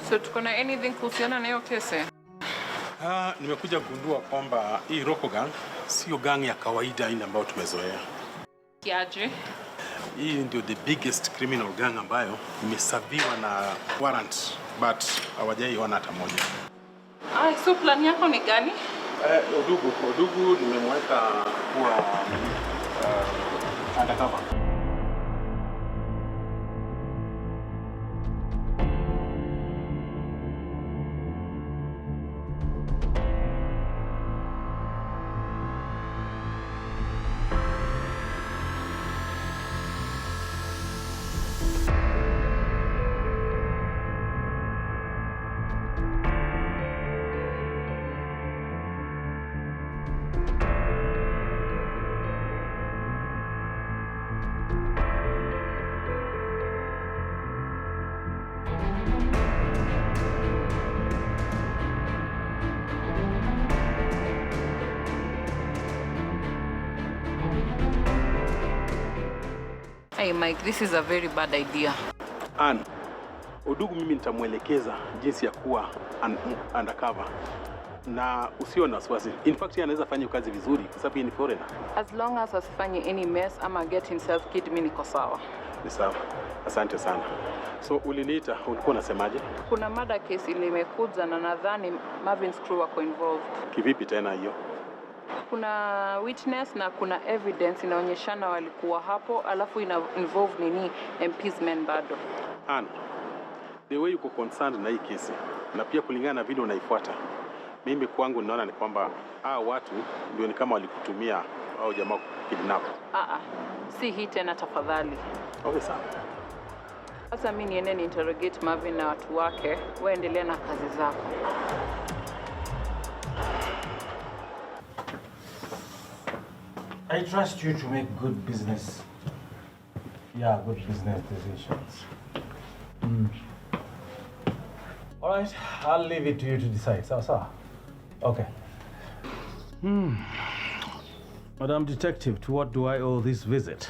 So tuko na anything kuhusiana na hiyo kesi? Nimekuja kugundua kwamba hii Roko gang sio gang ya kawaida ile ambayo tumezoea. Kiaje? Hii ndio the biggest criminal gang ambayo imesaviwa na warrant but hawajaiona hata moja. So plan yako ni gani? Odugu nimemweka kuwa undercover. Hey Mike, this is a very bad idea. Ann, Odugu mimi nitamuelekeza jinsi ya kuwa undercover. Na usio na wasiwasi. In fact, yeye anaweza fanya kazi vizuri kwa sababu ni foreigner. As long as asifanye any mess ama get himself killed, mimi niko sawa. Ni sawa. Asante sana. So uliniita, ulikuwa unasemaje? Kuna murder case ile imekuja na nadhani Marvin's crew wako involved. Kivipi tena hiyo? Kuna witness na kuna evidence inaonyeshana walikuwa hapo, alafu ina involve nini MP's men bado. Ann, the way uko concerned na hii kesi na pia kulingana na vile unaifuata, mimi kwangu naona ni kwamba watu ndio ni kama walikutumia au jamaa kidnap. Si hii tena tafadhali. Okay, sawa. Sasa mimi niende ni interrogate Marvin na watu wake, waendelee na kazi zako. I trust you to make good business. Yeah, good business decisions. All right, I'll leave it to you to decide. So. Okay. Madam Detective, to what do I owe this visit?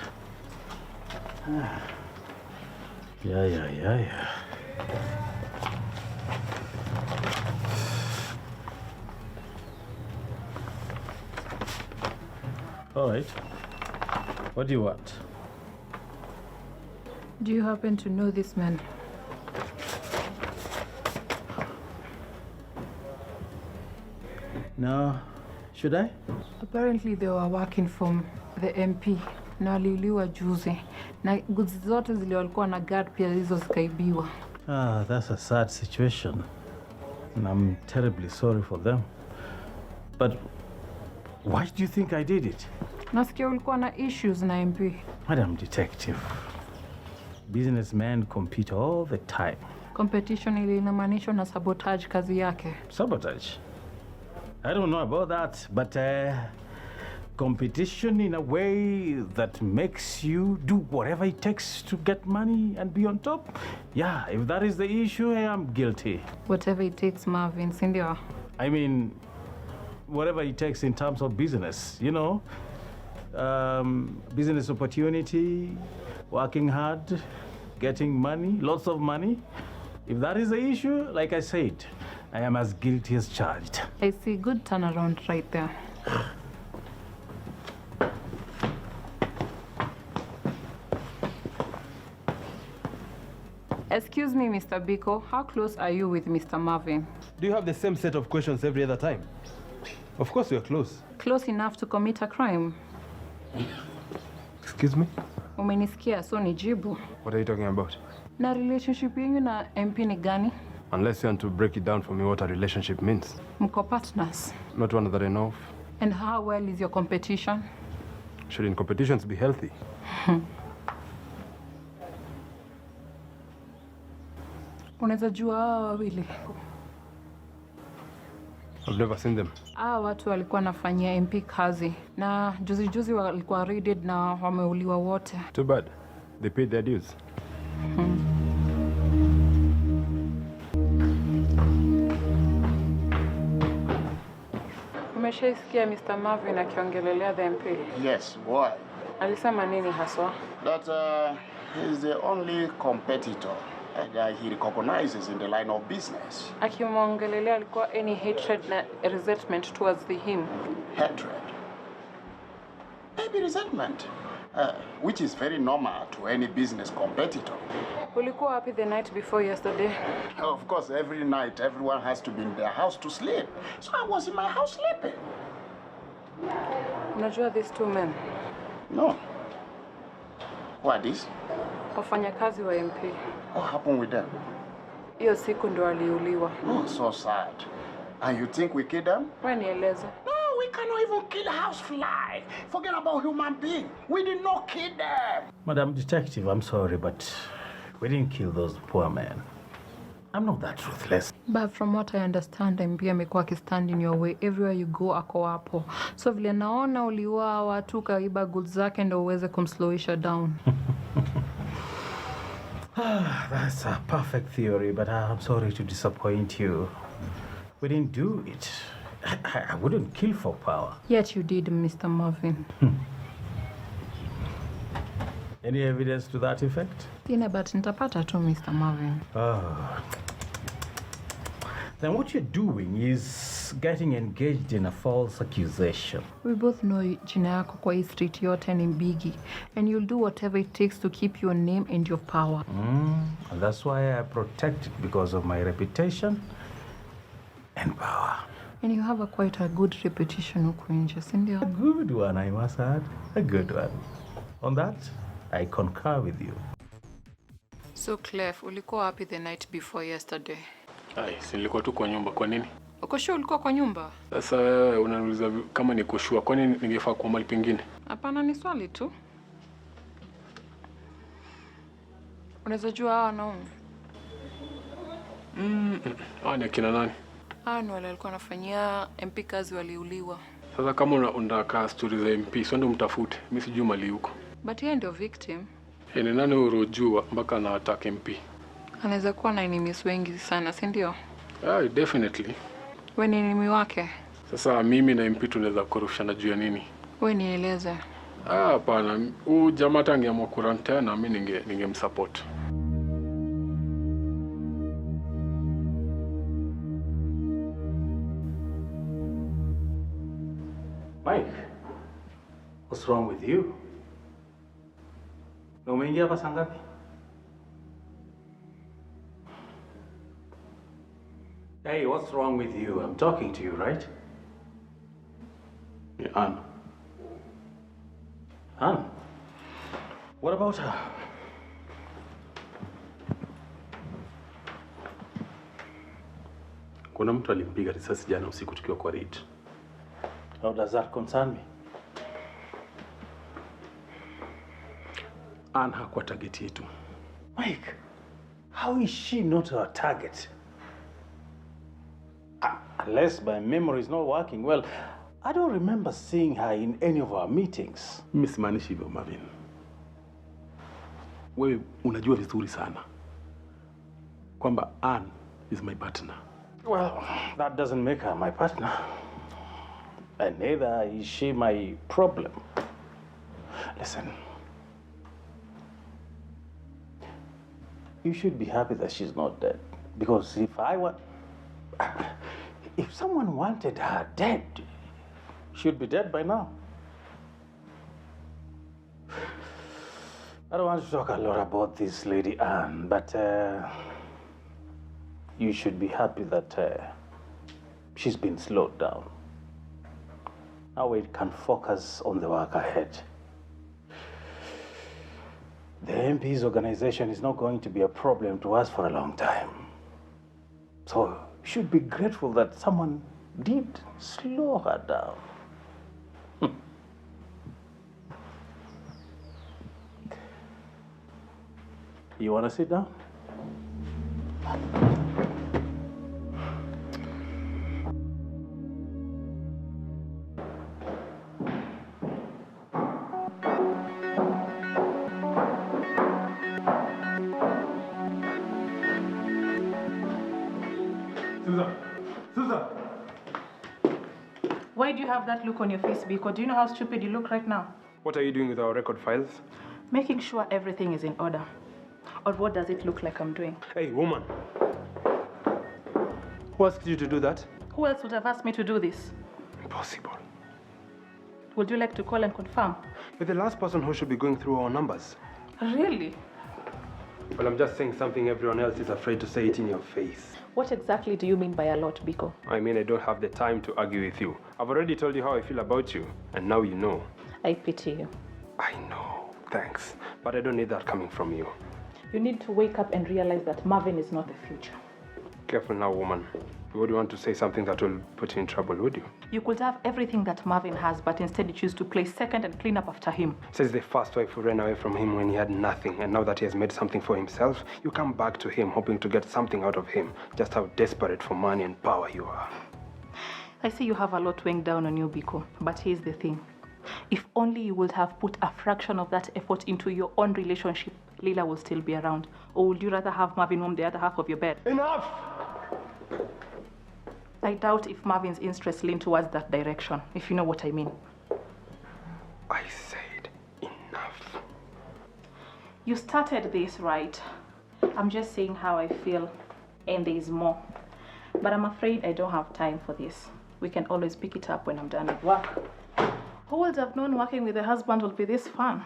Yeah. All right. What do you want? Do you happen to know this man? No. Should I? Apparently they were working from the MP. Na waliliwa juzi. Na goods zote zile walikuwa na guard pia hizo zikaibiwa. That's a sad situation. And I'm terribly sorry for them. But why do you think I did it? Nasikia ulikuwa na issues na MP. Madam Detective, businessmen compete all the time. Competition ile inamaanisha na sabotage kazi yake. Sabotage? I don't know about that, but competition in a way that makes you do whatever it takes to get money and be on top. Yeah, if that is the issue, I am guilty. Whatever it takes, Marvin, sindio? I mean, whatever it takes in terms of business, you know. Business opportunity, working hard, getting money, lots of money. If that is the issue, like I said, I am as guilty as charged. I see good turnaround right there. Excuse me, Mr. Biko, how close are you with Mr. Marvin? Do you have the same set of questions every other time? Of course we are close. Close enough to commit a crime. Excuse me? Umenisikia, so nijibu. What are you talking about? Na relationship yenu na MP ni gani? Unless you want to break it down for me what a relationship means. Mko partners. Not one that I know of. And how well is your competition? Shouldn't competitions be healthy? Unaweza jua hao wawili? I've never seen them. Watu walikuwa nafanyia MP kazi na juzi walikuwa raided na wameuliwa wote. Too bad. They paid their dues. Umeshaisikia Mr. Marvin akiongelelea the MP? Yes, why? Alisema nini haswa? That he's the only competitor he recognizes in the line of business. Akimwongelelea alikuwa any hatred na resentment towards him. Hatred. Maybe resentment. Which is very normal to any business competitor. Ulikuwa wapi the night before yesterday? Of course, every night everyone has to be in their house to sleep. So I was in my house sleeping. Unajua these two men? No. Who are these? Wafanyakazi wa MP. What happened with them? Hiyo siku ndo aliuliwa. Oh, so sad. And you think we killed them? Wewe nieleze. No, we cannot even kill a housefly. Forget about human being. We did not kill them. Madam Detective, I'm sorry, but we didn't kill those poor men. I'm not that ruthless. But from what I understand, MP amekuwa akistand in your way. Everywhere you go, ako hapo. So vile naona uliua watu kaiba goods zake ndo uweze kumslowisha down. That's a perfect theory, but I'm sorry to disappoint you. We didn't do it. I wouldn't kill for power. Yet you did, Mr. Marvin. Any evidence to that effect? Sina, but nitapata tu, Mr. Marvin. Then what you're doing is getting engaged in a false accusation. We both know jina yako kwa hii street yote ni Biggie, and you'll do whatever it takes to keep your name and your power. And that's why I protect it, because of my reputation and power. And you have quite a good reputation huku nje, si ndio? A good one, I must add. A good one. On that, I concur with you. So Clef, ulikuwa wapi the night before yesterday? Si nilikuwa tu kwa nyumba. Kwa nini? Uko sure ulikuwa kwa nyumba? Sasa wewe unaniuliza kama niko sure. Kwa nini ningefaa kuwa mahali pengine? Hapana, ni swali tu. Unaweza jua hawa wanaume? Ni akina nani? Ni wale walikuwa wanafanyia MP kazi waliuliwa. Sasa kama unataka story za MP, sio ndo mtafute. Mimi sijui mali huko. But yeye ndio victim. Ni nani urojua mpaka anataka MP? Anaweza kuwa na enemies wengi sana, si ndio? Definitely. Wewe ni enemy wake? Sasa mimi na MP tunaweza kurushana juu ya nini? Wewe nieleze. Hapana, huyu jamaa tangeamua kurantena na mimi ningemsupport. Mike, what's wrong with you? Na umeingia hapa saa ngapi? Hey, what's wrong with you? I'm talking to you, right? Ann. Ann? What about her? Kuna mtu alimpiga risasi jana usiku tukiwa kwa raid. How does that concern me? Ann hakuwa target yetu. Mike, how is she not our target? Unless my memory is not working well, I don't remember seeing her in any of our meetings. Mimi simaanishi hivyo, Marvin. Wewe unajua vizuri sana kwamba Ann is my partner. Well, that doesn't make her my partner. And neither is she my problem. Listen. You should be happy that she's not dead. Because if someone wanted her dead, she'd be dead by now. I don't want to talk a lot about this lady Anne, but you should be happy that she's been slowed down. Now we can focus on the work ahead. The MP's organization is not going to be a problem to us for a long time. So you should be grateful that someone did slow her down. You want to sit down? Susan! Why do you have that look on your face, Biko? Do you know how stupid you look right now? What are you doing with our record files? Making sure everything is in order. Or what does it look like I'm doing? Hey, woman. Who asked you to do that? Who else would have asked me to do this? Impossible. Would you like to call and confirm? You're the last person who should be going through our numbers. Really? Well, I'm just saying something everyone else is afraid to say it in your face. What exactly do you mean by a lot, Biko? I mean, I don't have the time to argue with you. I've already told you how I feel about you, and now you know. I pity you. I know, thanks. But I don't need that coming from you. You need to wake up and realize that Marvin is not the future. Careful now, woman. You would want to say something that will put you in trouble, would you? You could have everything that Marvin has, but instead you choose to play second and clean up after him. Says the first wife who ran away from him when he had nothing, and now that he has made something for himself, you come back to him hoping to get something out of him. Just how desperate for money and power you are. I see you have a lot weighing down on you, Biko, but here's the thing. If only you would have put a fraction of that effort into your own relationship, Leila will still be around. Or would you rather have Marvin home the other half of your bed? Enough! I doubt if Marvin's interests lean towards that direction, if you know what I mean. I said enough. You started this right. I'm just saying how I feel, and there is more. But I'm afraid I don't have time for this. We can always pick it up when I'm done with work. Who would have known working with a husband would be this fun?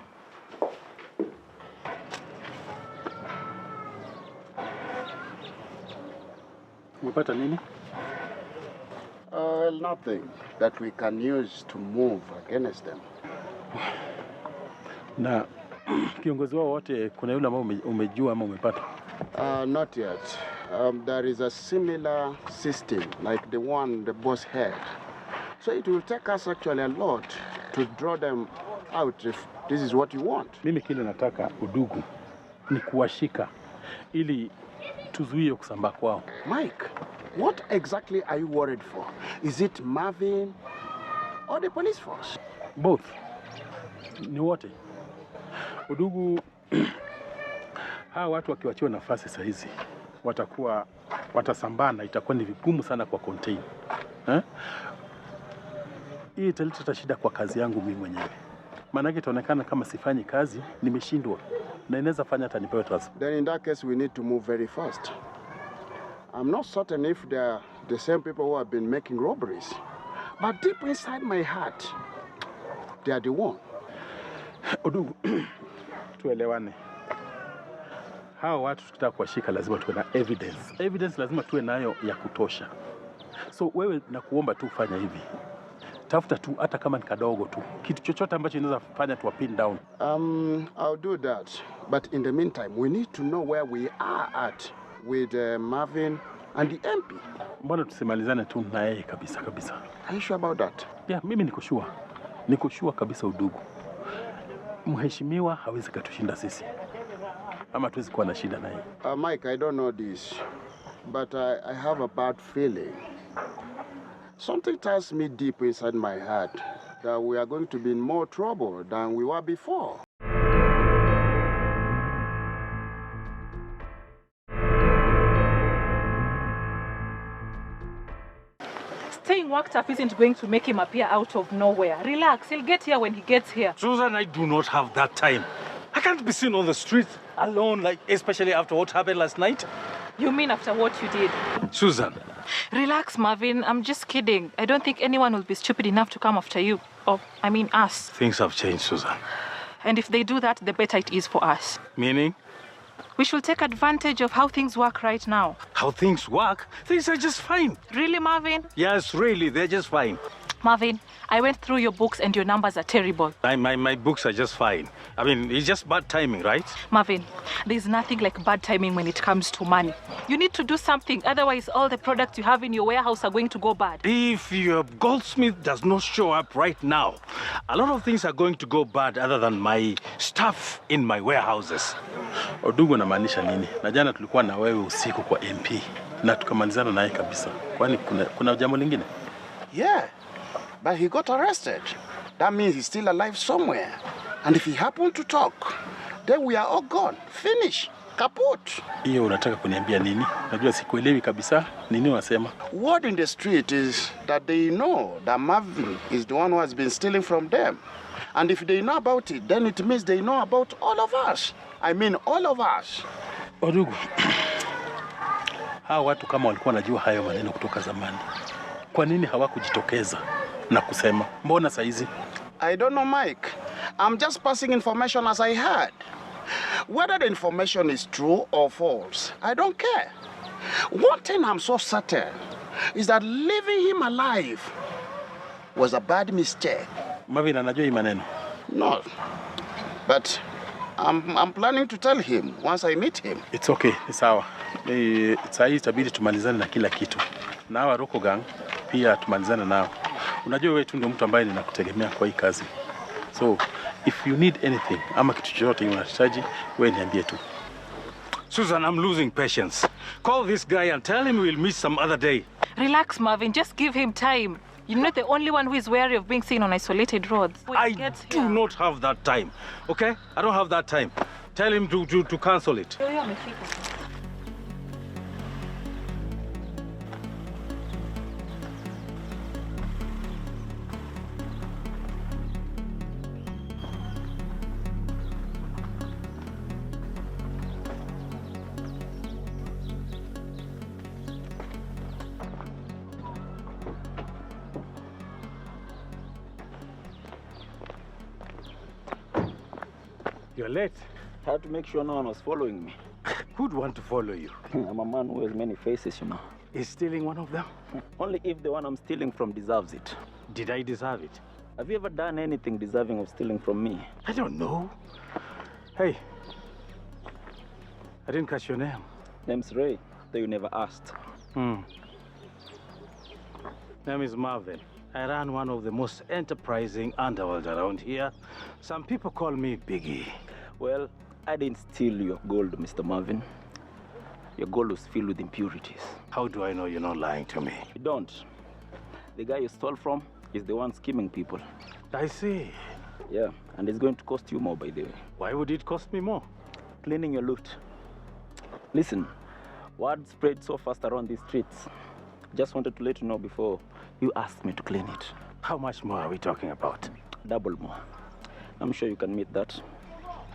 Umepata nini? Nothing that we can use to move against them. Na kiongozi wao wote kuna yule ambao umejua ama umepata? Not yet. There is a similar system like the one the boss had. So it will take us actually a lot to draw them out if this is what you want. Mimi kile nataka udugu ni kuwashika ili tuzuie kusambaa kwao. Mike, what exactly are you worried for? Is it Marvin or the police force? Both. Ni wote. Udugu hawa watu wakiwachiwa nafasi saa hizi watasambana, itakuwa ni vigumu sana kwa contain. Hii italeta shida kwa kazi yangu mimi mwenyewe. Maana yake itaonekana kama sifanyi kazi, nimeshindwa. Na inaweza fanya hata nipewe transfer. Then in that case we need to move very fast. I'm not certain if they are the same people who have been making robberies. But deep inside my heart, they are the one. Udugu, tuelewane. Hawa watu tukitaka kuwashika lazima tuwe na evidence. Evidence lazima tuwe nayo ya kutosha. So wewe nakuomba tu ufanya hivi. Tafuta tu hata kama ni kadogo tu. Kitu chochote ambacho inaweza fanya tuwa pin down. I'll do that. But in the meantime, we need to know where we are at with Marvin and the MP. Mbona tusimalizane tu na yeye kabisa. Are you sure about that? Yeah, mimi niko sure. Niko sure kabisa udugu. Mheshimiwa hawezi katushinda sisi. Ama tuwezi kuwa na shida na yeye. Mike, I don't know this, but I have a bad feeling. Something tells me deep inside my heart that we are going to be in more trouble than we were before. Staying worked up isn't going to make him appear out of nowhere. Relax, he'll get here when he gets here. Susan, I do not have that time. I can't be seen on the street alone, like especially after what happened last night. You mean after what you did? Susan. Relax, Marvin. I'm just kidding. I don't think anyone will be stupid enough to come after you. Or, I mean, us. Things have changed, Susan. And if they do that, the better it is for us. Meaning? We should take advantage of how things work right now. How things work? Things are just fine. Really, Marvin? Yes, really, they're just fine. Marvin, I went through your books and your numbers are terrible. My books are just fine. I mean, it's just bad timing, right? Marvin, there's nothing like bad timing when it comes to money. You need to do something, otherwise all the products you have in your warehouse are going to go bad. If your goldsmith does not show up right now, a lot of things are going to go bad other than my stuff in my warehouses. Odugu namaanisha nini? Na jana tulikuwa na wewe usiku kwa MP na tukamalizana naye kabisa. Kwani kuna jambo lingine? Yeah, but he got arrested. That means he's still alive somewhere. And if he happened to talk, then we are all gone. Finish. Kaput. Hiyo unataka kuniambia nini? Najua sikuelewi kabisa. Nini unasema? Word in the street is that they know that Marvin is the one who has been stealing from them. And if they know about it, then it means they know about all of us. I mean, all of us. Odugu, hawa watu kama walikuwa wanajua hayo maneno kutoka zamani, kwa nini hawakujitokeza na kusema? Mbona saizi? I don't know, Mike. I'm just passing information as I heard. Whether the information is true or false, I don't care. One thing I'm so certain is that leaving him alive was a bad mistake. Marvin anajua hii maneno? No, but I'm planning to tell him once I meet him. It's okay, ni sawa. Saa hii itabidi tumalizane na kila kitu. Na hawa Roko Gang pia tumalizane nao. Unajua wewe tu ndio mtu ambaye ninakutegemea kwa hii kazi. So, if you need anything, ama kitu chochote unahitaji, wewe niambie tu. Susan, I'm losing patience. Call this guy and tell him we'll meet some other day. Relax, Marvin. Just give him time. You're not the only one who is wary of being seen on isolated roads. I do not have that time, okay? I don't have that time. Tell him to cancel it. You're late. I had to make sure no one was following me. Who'd want to follow you? I'm a man who has many faces, you know. Is stealing one of them? Only if the one I'm stealing from deserves it. Did I deserve it? Have you ever done anything deserving of stealing from me? I don't know. Hey, I didn't catch your name. Name's Ray, though you never asked. Name is Marvin. I run one of the most enterprising underworlds around here. Some people call me Biggie. Well, I didn't steal your gold, Mr. Marvin. Your gold was filled with impurities. How do I know you're not lying to me? You don't. The guy you stole from is the one scheming people. I see. Yeah, and it's going to cost you more, by the way. Why would it cost me more? Cleaning your loot. Listen, word spread so fast around these streets. Just wanted to let you know before you asked me to clean it. How much more are we talking about? Double more. I'm sure you can meet that.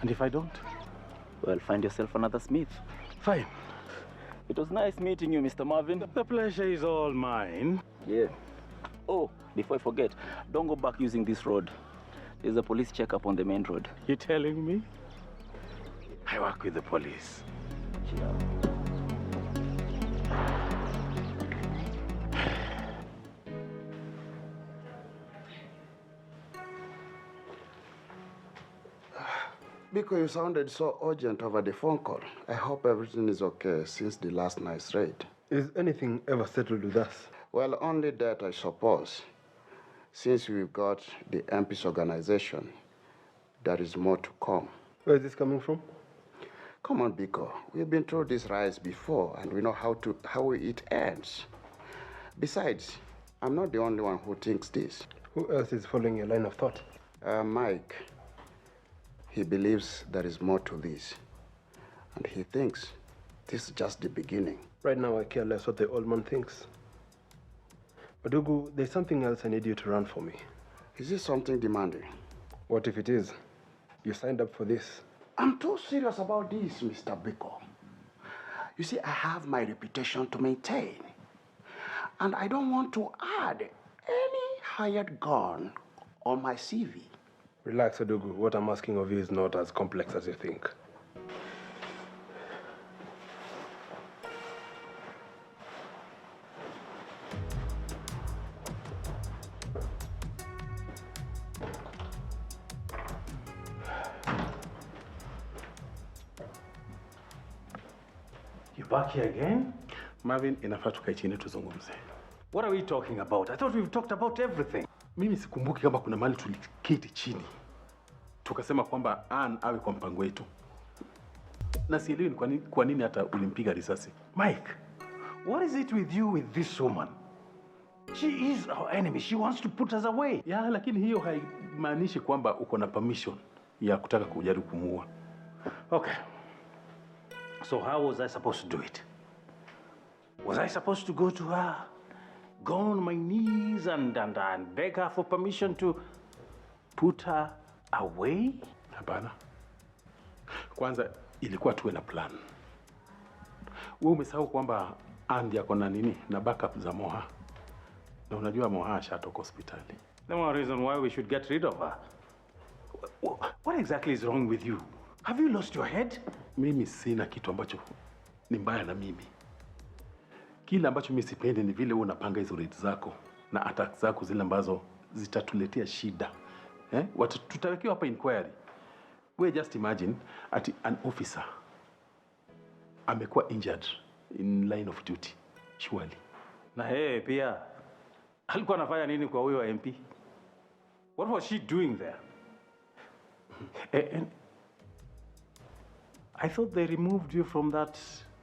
And if I don't? Well, find yourself another smith. Fine. It was nice meeting you, Mr. Marvin. The pleasure is all mine. Yeah. Oh, before I forget, don't go back using this road. There's a police checkup on the main road. You telling me? I work with the police. Yeah. Because you sounded so urgent over the phone call. I hope everything is okay since the last night's raid. Is anything ever settled with us? Well, only that, I suppose. Since we've got the MP's organization, there is more to come. Where is this coming from? Come on, Biko. We've been through these riots before, and we know how it ends. Besides, I'm not the only one who thinks this. Who else is following your line of thought? Mike. He believes there is more to this. And he thinks this is just the beginning. Right now, I care less what the old man thinks. Odugu, there's something else I need you to run for me. Is this something demanding? What if it is? You signed up for this. I'm too serious about this, Mr. Biko. You see, I have my reputation to maintain. And I don't want to add any hired gun on my CV. Relax, Odugu. What I'm asking of you is not as complex as you think. You back here again? Marvin, inafaa tukae chini tuzungumze. What are we talking about? I thought we've talked about everything. Mimi sikumbuki kama kuna mahali tuliketi chini tukasema kwamba Ann awe kwa mpango wetu. Na sielewi kwa nini hata ulimpiga risasi. Mike, what is it with you with this woman? She is our enemy. She wants to put us away. Ya, lakini hiyo haimaanishi kwamba uko na permission ya kutaka kujaribu kumuua. Okay. So how was I supposed to do it? Was I supposed to go to her, go on my knees and beg her for permission to put her away? Hapana. Kwanza ilikuwa tuwe na plan. Wewe umesahau kwamba Andy ako na nini na backup za Moha. Na unajua Moha ashatoka hospitali. The more reason why we should get rid of her. What exactly is wrong with you? Have you lost your head? Mimi sina kitu ambacho ni mbaya na mimi. Kile ambacho mimi sipendi ni vile unapanga hizo rate zako na attacks zako zile ambazo zitatuletea shida. Tutawekewa hapa inquiry. We just imagine ati an officer amekuwa injured in line of duty. Surely. Na hey, pia alikuwa anafanya nini kwa huyo MP? What was she doing there? And I thought they removed you from that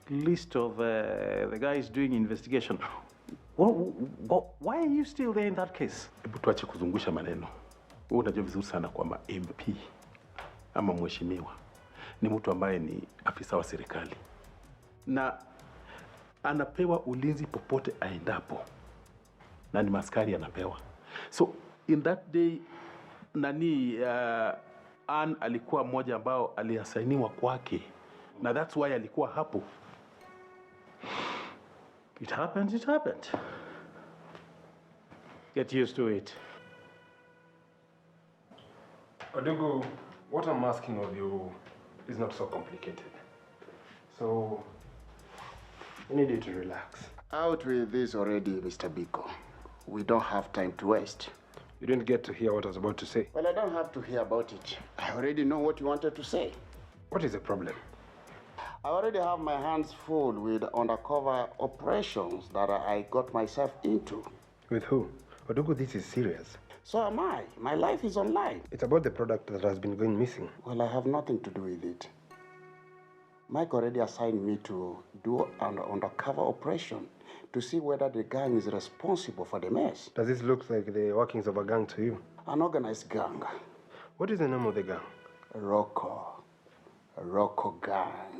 list of the guys doing investigation. Why are you still there in that case? Hebu tuache kuzungusha maneno. Wewe unajua vizuri sana kwamba MP ama mheshimiwa ni mtu ambaye ni afisa wa serikali na anapewa ulinzi popote aendapo, na ni maskari anapewa. So in that day Ann alikuwa mmoja ambao aliasainiwa kwake, na that's why alikuwa hapo. It happened, it happened. Get used to it. Odugu, what I'm asking of you is not so complicated. So, I need you to relax. Out with this already, Mr. Biko. We don't have time to waste. You didn't get to hear what I was about to say. Well, I don't have to hear about it. I already know what you wanted to say. What is the problem? I already have my hands full with undercover operations that I got myself into. With who? Odugu, this is serious. So am I. My life is online. It's about the product that has been going missing. Well, I have nothing to do with it. Mike already assigned me to do an undercover operation to see whether the gang is responsible for the mess. Does this look like the workings of a gang to you? An organized gang. What is the name of the gang? Rocco. A Rocco gang.